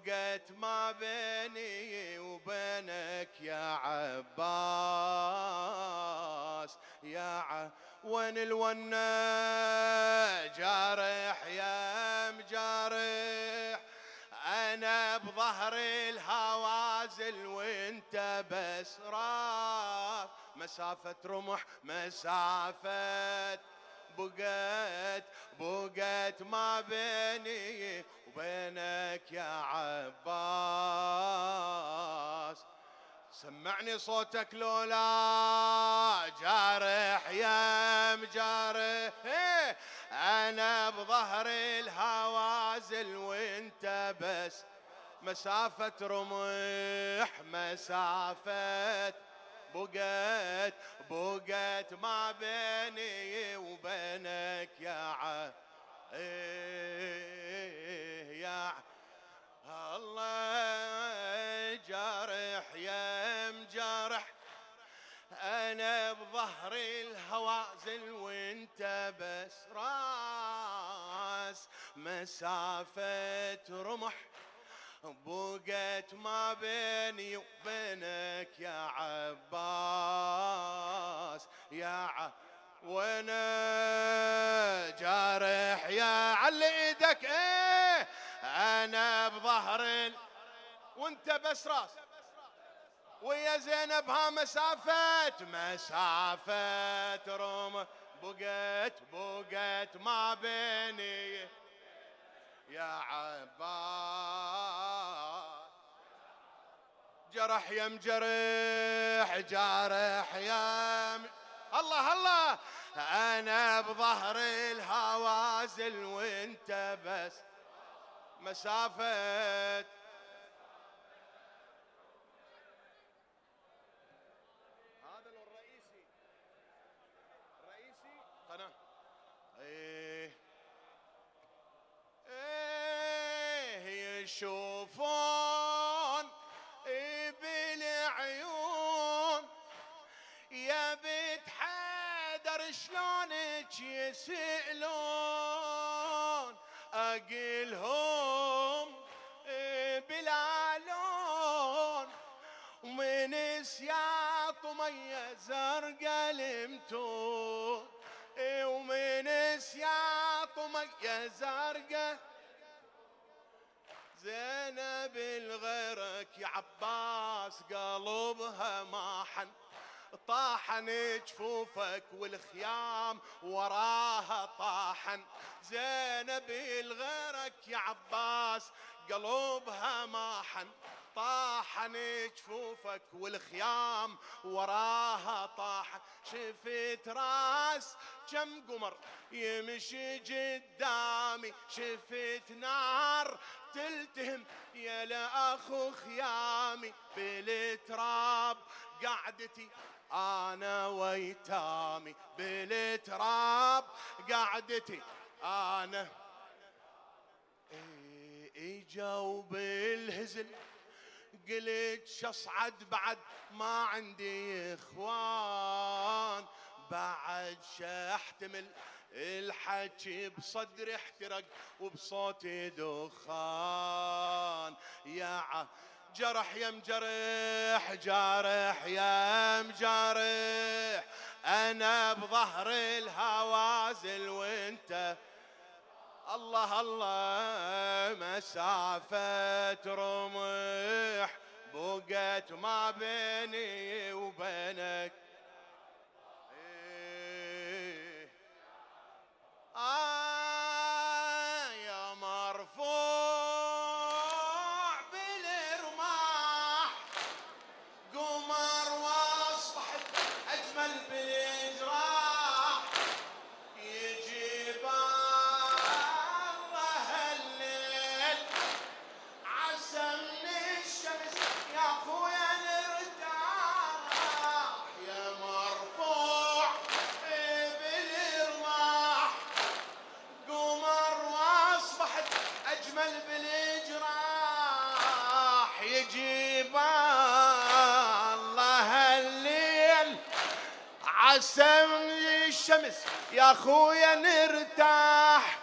بقت ما بيني وبينك يا عباس يا وين الونة جارح يا مجارح، أنا بظهر الهوازل وانت بس راس، مسافة رمح مسافة بقت ما بيني وبينك يا عباس. سمعني صوتك لولا جارح يا مجارح، أنا بظهر الهوازل وانت بس مسافة رمح مسافة بقت ما بيني وبينك يا يا الله جارح يا مجارح، أنا بظهر الهوازل وانت بس راس، مسافة رمح بقت ما بيني وبينك يا عباس يا وانا جارح يا علي ايدك، انا بظهر وانت بس راس، ويا زينب ها مسافة روم بقت ما بيني يا عباس. جرح يا مجرح جارح يا الله الله، انا بظهر الهوازل وانت بس مسافة. هذا لو الرئيسي قناة يشوفون بالعيون يا بنت حيدر شلونك يسألون، اقلهم بلا لون ومن سياط مية زرقا المتون، ومن سياط مية زرقا زينب الغيرك يا عباس قلبها ما حن، طاحن جفوفك والخيام وراها طاحن، زينب الغيرك يا عباس قلبها ما حن، طاحن جفوفك والخيام وراها طاحن، شفت راس كم قمر يمشي قدامي، شفت نار تلتهم يا لاخو خيامي، بالتراب قعدتي انا ويتامي، بالتراب قعدتي انا اجوا بالهزل، قلت شصعد بعد ما عندي اخوان، بعد شاحتمل الحكي بصدري احترق وبصوتي دخان، يا جرح يا مجرح جارح يا مجارح، انا بظهر الهوازل وانت الله الله مسافة رمح بقت ما بيني وبينك. يا مرفوع بالرماح قمر واصبحت اجمل بالجراح، يجيب الله الليل عسى من الشمس يا اخويا نرتاح، يا مرفوع بالرماح قمر واصبحت اجمل بالجراح، يجيب الله الليل عسى من الشمس يا اخويا نرتاح،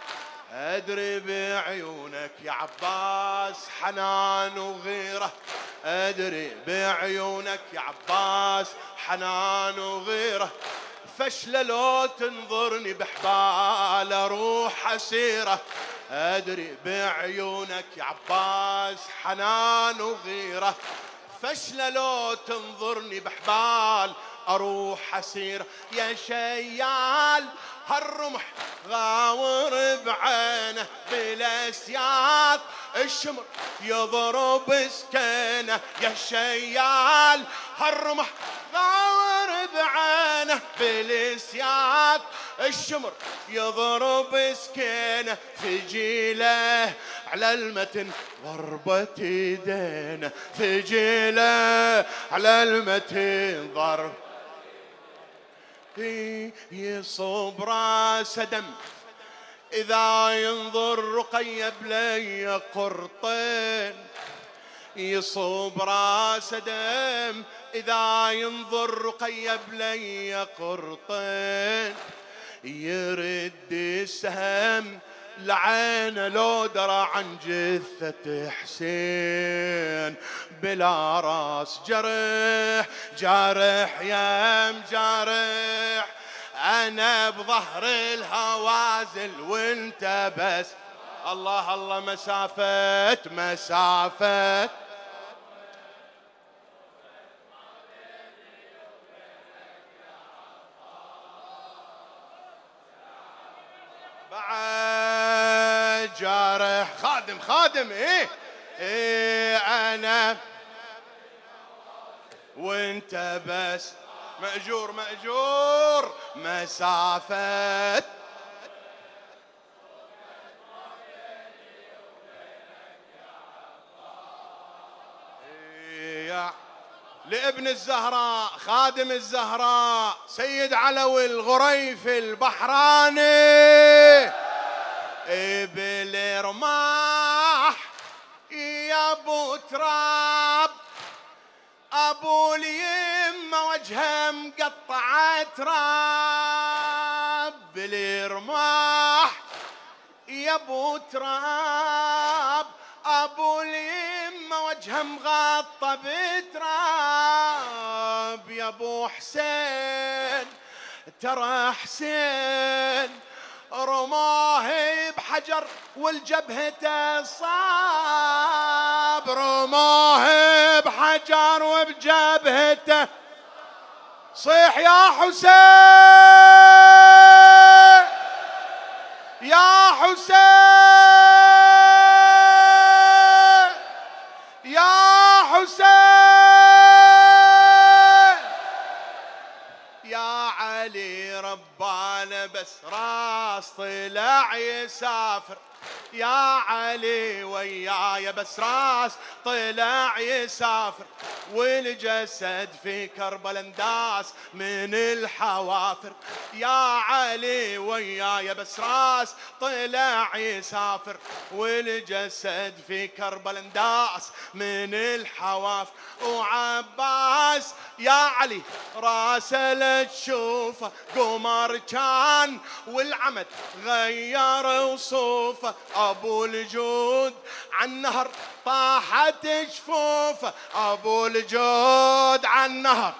أدري بعيونك يا عباس حنان وغيرة، أدري بعيونك يا عباس حنان وغيرة، فشلة لو تنظرني بحبال أروح أسيرة، أدري بعيونك يا عباس حنان وغيرة، فشلة لو تنظرني بحبال أروح أسيرة. يا شيال هالرمح غاور بعينه بالاسياد، الشمر يضرب سكينه. يا شيال هالرمح غاور بعينه بالاسياد، الشمر يضرب سكينه، في جيله على المتن ضربة يدينه، في جيله على المتن ضرب يصب راس دم. إذا ينظر رقية بلي قرطين، يصب راس دم. إذا ينظر رقية بلي قرطين، يرد السهم لعينه لو درى عن جثة حسين، بلا راس جرح جارح يا مجارح، أنا بظهر الهوازل وانت بس. الله الله مسافة مسافة بعد جارح خادم خادم ايه انا وانت بس، مأجور مأجور مسافة لابن الزهراء خادم الزهراء سيد علوي الغريف البحراني، بالرماح يا ابو تراب، ابو اليمه وجهه مقطع تراب، بالرماح يا ابو تراب، ابو اليمه وجهه مغطى بتراب. يا ابو حسين ترى حسين رماه بحجر والجبهة صاب، رماه بحجر وبجبهته. صيح يا حسين يا حسين يا حسين يا علي ربانا بس راس طلع يسافر، يا علي وياي بس راس طلع يسافر، والجسد في كربلاء انداس من الحوافر. يا علي وياي بس راس طلع يسافر، والجسد في كربلاء انداس من الحوافر. وعباس يا علي راسه لا تشوفه قمر كان والعمد غير وصوفه، ابو الجود عالنهر طاحت جفوفه، ابو الجود عالنهر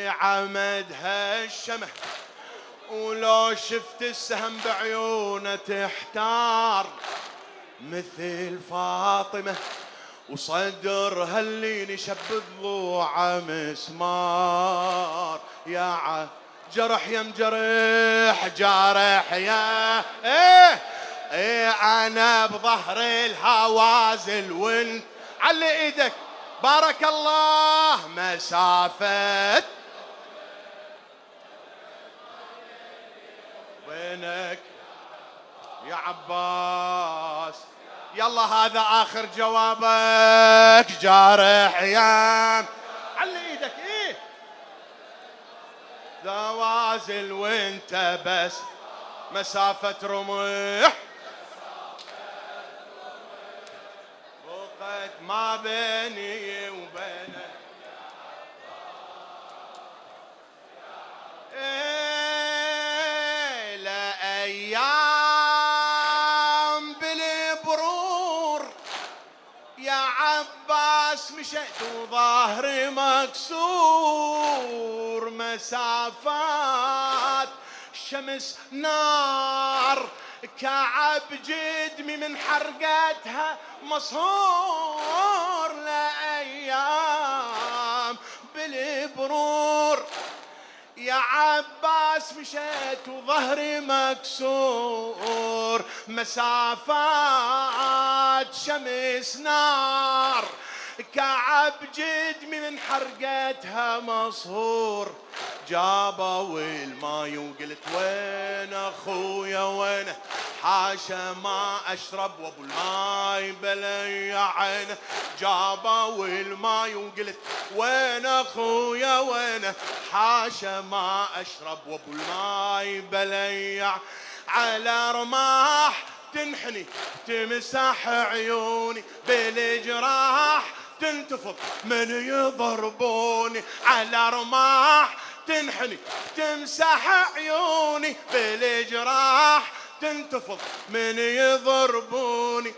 عمدها الشمه، ولو شفت السهم بعيونه تحتار، مثل فاطمه وصدرها اللي نشب ضلوعه مسمار. يا جرح يا مجرح جارح يا ايه انا بظهر الهوازل وانت على ايدك بارك الله مسافة وينك يا عباس. يلا هذا آخر جوابك جارح يا على ايدك ذوازل وانت بس مسافة رمح، وقت ما بيني وبينك لا مشيت وظهري مكسور، مسافات شمس نار، كعب جدمي من حرقتها مصهور، لأيام بالبرور. يا عباس مشيت وظهري مكسور، مسافات شمس نار، كعب جدمي من حرقتها مصهور. جابوا الماي وقلت وين اخويا وينه، حاشا ما اشرب وابو الماي بلي عينه. جابوا الماي وقلت وين اخويا وينه، حاشا ما اشرب وابو الماي بلي. على رماح تنحني تمسح عيوني، بالجراح تنتفض من يضربوني. على رماح تنحني تمسح عيوني، بالجراح تنتفض من يضربوني.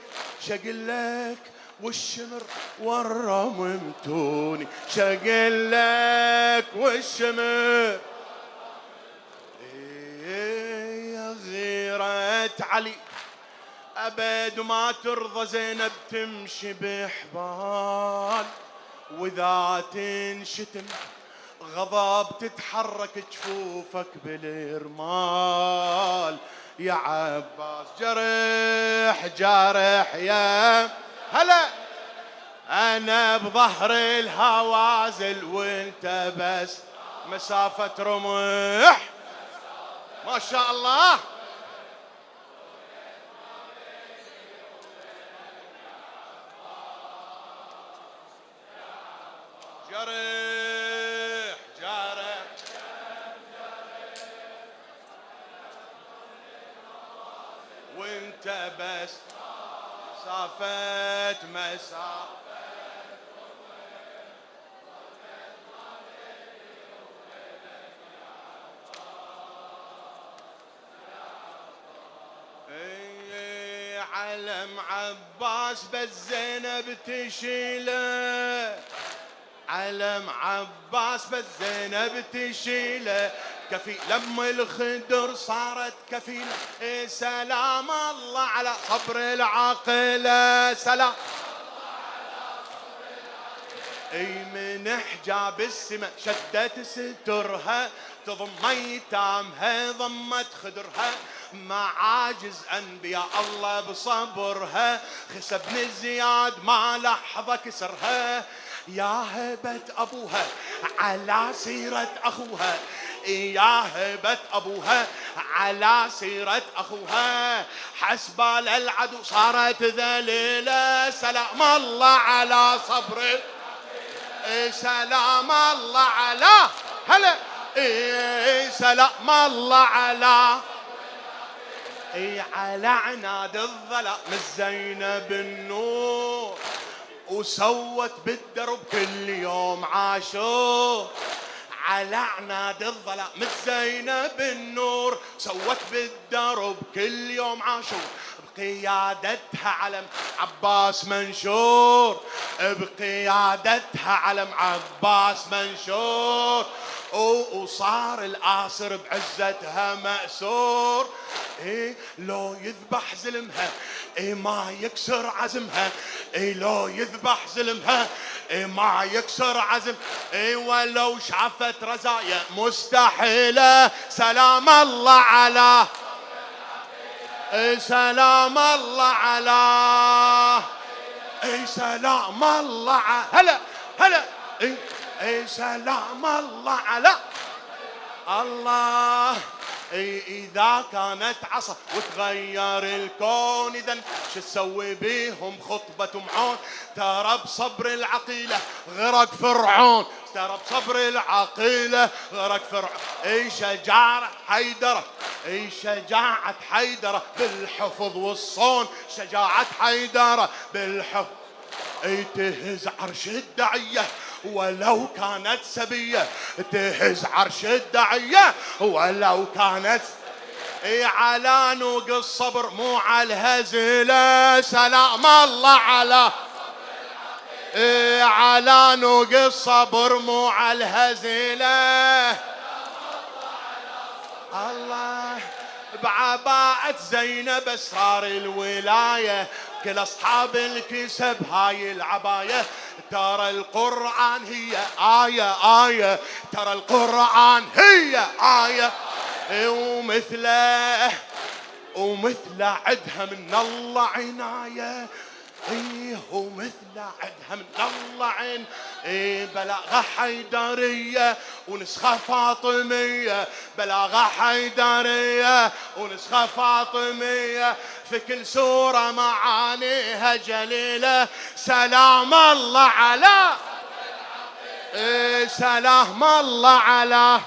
شقلك والشمر ورممتوني، شقلك والشمر. يا غيرة علي أبد ما ترضى زينب تمشي بحبال، وإذا تنشتم غضب تتحرك جفوفك بالرمال. يا عباس جرح جرح يا هلا، أنا بظهر الهوازل وانت بس مسافة رمح. ما شاء الله. جرح جرح وانت بس مسافة. علم عباس بس زينب تشيله، علم عباس بس زينب تشيله، كفيل لما الخدر صارت كفيله. سلام الله على صبر العاقله، سلام اي من حجاب السماء شدت سترها، تضم ايتامها ضمت خدرها، معاجز انبياء الله بصبرها، خسى بن زياد ما لحظه كسرها. يا هبة ابوها على سيرة اخوها، يا هبة ابوها على سيرة اخوها، حسبال العدو صارت ذليلة. سلام الله على صبر، سلام الله على هلا، سلام الله على على عناد الظلام زينب النور، وسوت بالدرب كل يوم عاشور. على عناد الظلام زينب النور، سوت بالدرب كل يوم عاشور، بقيادتها علم عباس منشور، بقيادتها علم عباس منشور. وصار الآصر بعزتها مأسور. لو يذبح زلمها ما يكسر عزمها، لو يذبح زلمها ما يكسر عزم، ولو شافت رزايا مستحيلة. سلام الله على، سلام الله على، سلام الله على هلا هلا، سلام الله على الله. إذا كانت عصا وتغير الكون، إذن شو تسوي بيهم خطبة معون؟ ترى بصبر العقيلة غرق فرعون، ترى بصبر العقيلة غرق فرعون. شجاعة حيدرة، شجاعة حيدرة بالحفظ والصون، شجاعة حيدرة بالحفظ. تهز عرش الدعية ولو كانت سبية، تهز عرش الدعية ولو كانت. على نوق الصبر مو على الهزلة. سلام الله على على نوق الصبر مو على الهزيلة. الله بعباءة زينب اسرار الولاية، كل اصحاب الكسب هاي العباية. ترى القرآن هي آية، ترى القرآن هي آية، ومثله عدها من الله عناية. ومثل عدها من الله عين. بلاغة حيدرية ونسخة فاطمية، بلاغة حيدرية ونسخة فاطمية، في كل سورة معانيها جليلة. سلام الله على سلام الله على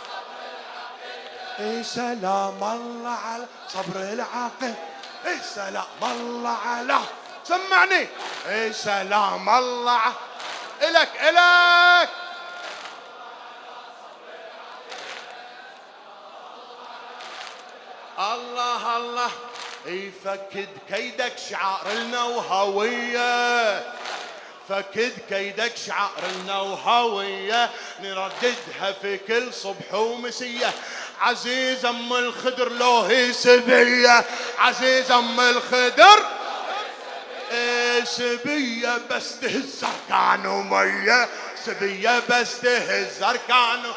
سلام الله على صبر العاقل. سلام الله على سمعني. سلام الله إلك الله الله. فكد كيدك شعار لنا وهوية، فكد كيدك شعار لنا وهوية، نرددها في كل صبح ومسية. عزيز ام الخدر لو هي سبية، عزيز ام الخدر سبية بس تهز كانوا مية، سبية بس تهز كانوا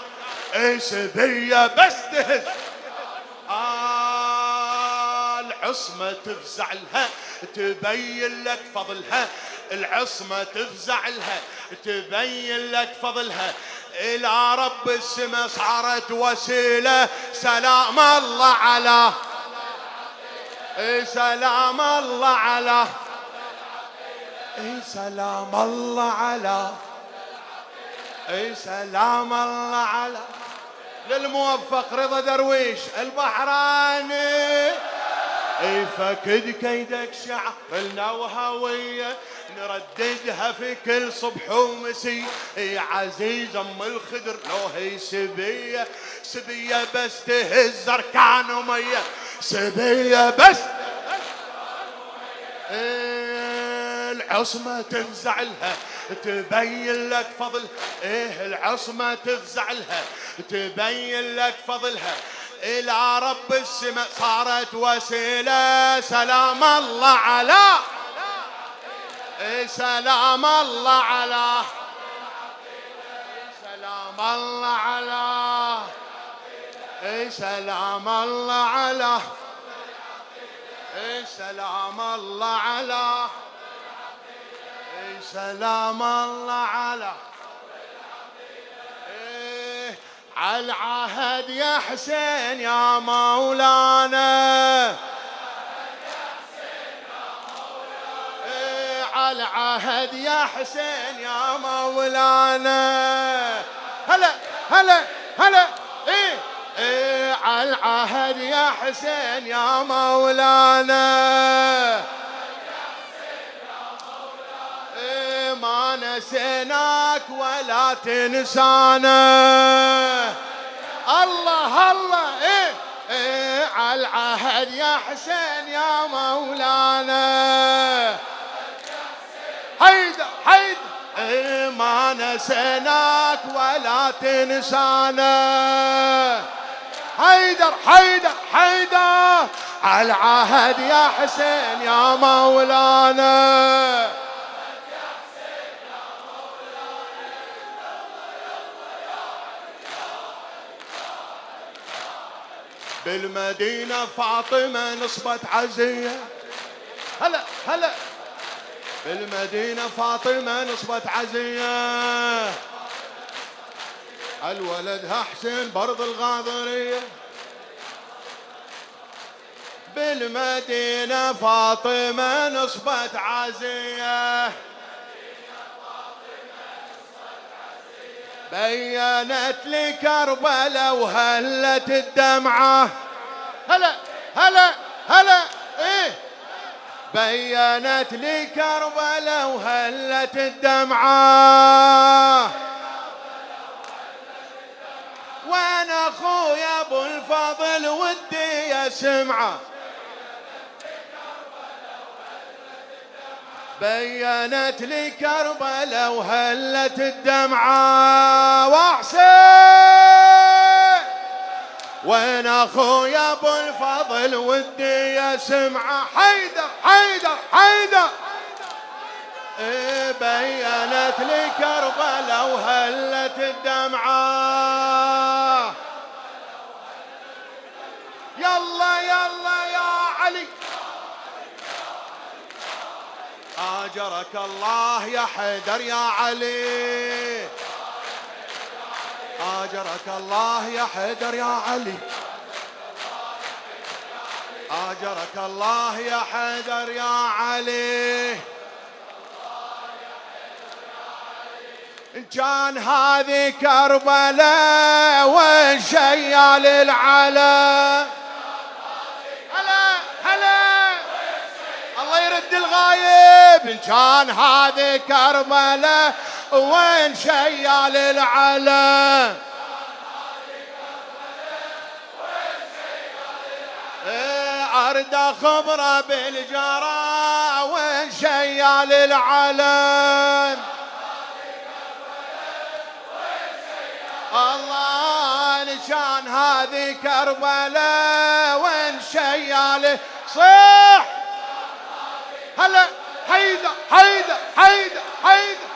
سبية بس تهز. العصمة تفزع لها تبين لك فضلها، العصمة تفزع لها تبين لك فضلها. إلى رب السما صارت وسيلة. سلام الله على سلام الله على سلام الله على سلام الله على للموفق رضا درويش البحراني. فكد كيدك شعر لنا وهوية، نرددها في كل صبح ومسي. عزيز ام الخدر لو هي سبية، سبية بس تهز اركان ومية، سبية بس العصمة تفزع لها تبين لك فضل. العصمة تفزع لها تبين لك فضلها. إلى رب السماء صارت وسيلة. سلام الله على سلام الله على سلام الله على سلام الله على سلام الله على سلام الله على العهد يا حسين يا مولانا، على العهد يا حسين يا مولانا. هلا هلا هلا على العهد يا حسين يا مولانا. ما نسيناك ولا تنسانا. الله الله على العهد يا حسين يا مولانا. حيدر ما نسيناك ولا تنسانا. حيدر على العهد يا حسين يا مولانا. بالمدينة فاطمة نصبت عزية. هلا بالمدينة فاطمة نصبت عزية. الولدها حسين برض الغاضرية. بالمدينة فاطمة نصبت عزية. بينت لي كربلاء وهلت الدمعة. هلا بينت لي كربلاء وهلت الدمعة. وانا اخويا ابو الفضل ودي اسمعه. بينت لي كربلاء وهلت الدمعة وحسين وين اخويا ابو الفضل ودي يسمعه حيدر حيدر حيدر بينت لي كربلاء وهلت الدمعة يلا يلا يا علي آجرك الله يا حيدر يا علي آجرك الله يا حيدر يا علي آجرك الله يا حيدر يا علي إن كان هذه كربلاء وين شيال العلم هلا هلا الله يرد الغايب إن كان هذه كربلاء وين شيال العلم أرد خبره بالجرى وين شيال العلم الله إن كان هذه كربلاء وين شيال صح هلا حيدر حيدر حيدر حيدر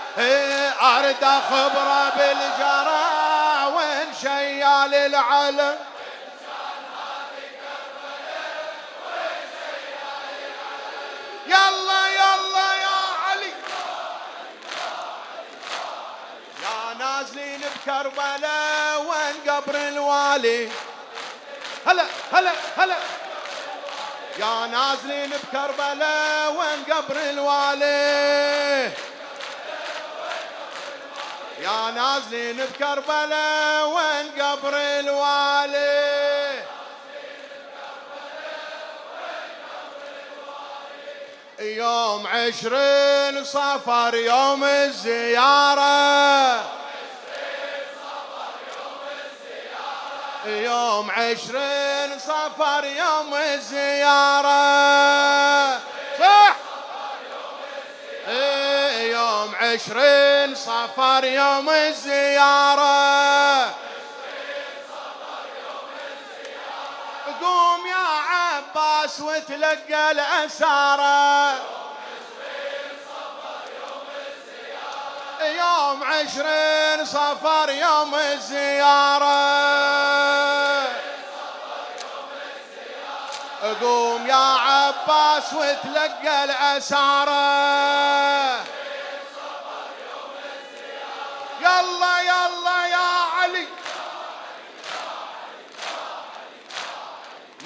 أرد خبره بالجرى وين شيال العلم يلا يلا يا علي يا نازلين بكربلاء وين قبر الوالي هلا هلا هلا يا نازلين بكربلاء وين قبر الوالي يا نازلين بكربلاء وين قبر الوالي يوم 20 صفر يوم الزيارة يوم 20 صفر يوم الزيارة صح يوم 20 صفر يوم الزيارة قوم يا عباس وتلقى الأسارة يوم 20 صفر يوم الزيارة قوم يا عباس وتلقى الأسارة يلا يلا يا علي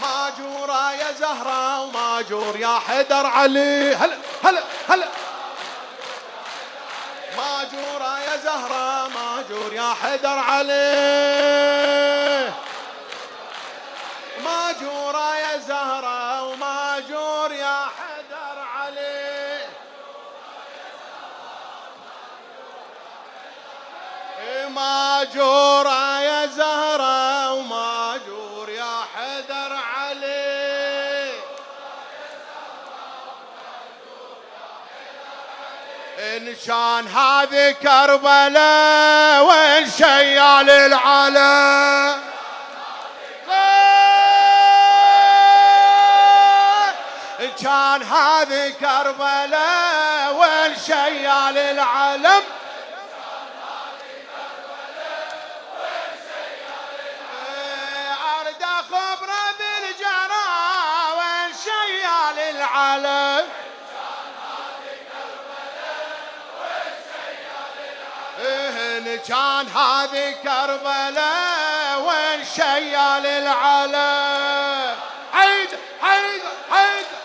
ماجورة يا زهرة وماجور يا حيدر علي هلا هلا هلا ماجورة يا زهرة ماجور يا حيدر علي ماجورة يا زهرة وماجور يا حيدر علي ماجورة يا زهرة وماجور يا حيدر علي إن كان هذه كربلاء وين شيال العلم إن كان هذه كربلاء وين شيال العلم أرد خبره بالجرى وين شيال العلم إن كان هذه كربلاء وين شيال العلم حيدر حيدر حيدر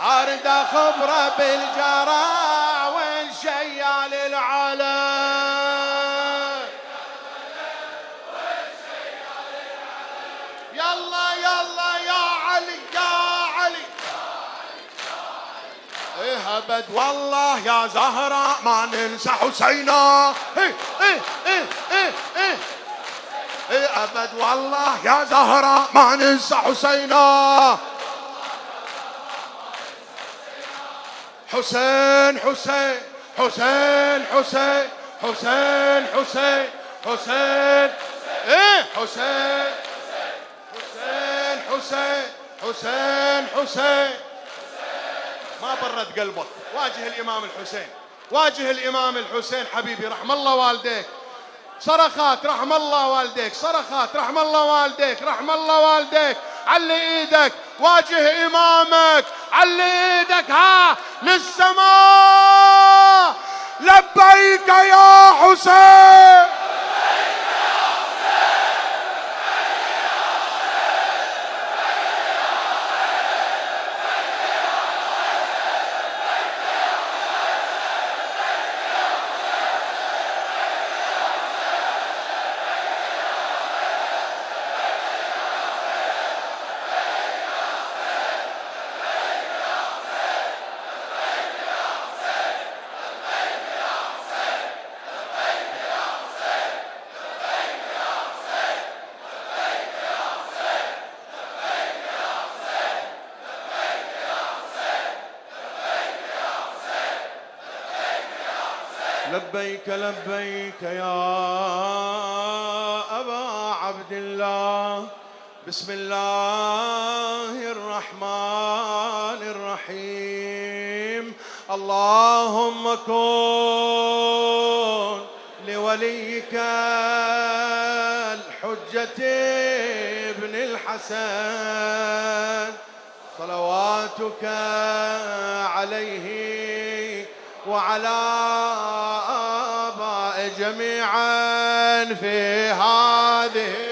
أرد خبره بالجرى وين شيال العلم يلا يلا يا علي يا علي ابد والله يا زهراء ما ننسى حسينا ابد والله يا زهراء ما ننسى حسينا حسين حسين حسين حسين حسين حسين حسين ايه حسين حسين حسين حسين حسين. ما برد قلبك، واجه الإمام الحسين، واجه الإمام الحسين حبيبي، رحم الله والديك. صرخات رحم الله والديك، صرخات رحم الله والديك، رحم الله والديك. علي ايدك، واجه إمامك، علي ايدك ها للسماء. لبيك يا حسين. لبيك لبيك يا أبا عبد الله. بسم الله الرحمن الرحيم. اللهم كن لوليك الحجة ابن الحسن صلواتك عليه وعلى آباء جميعا في هذه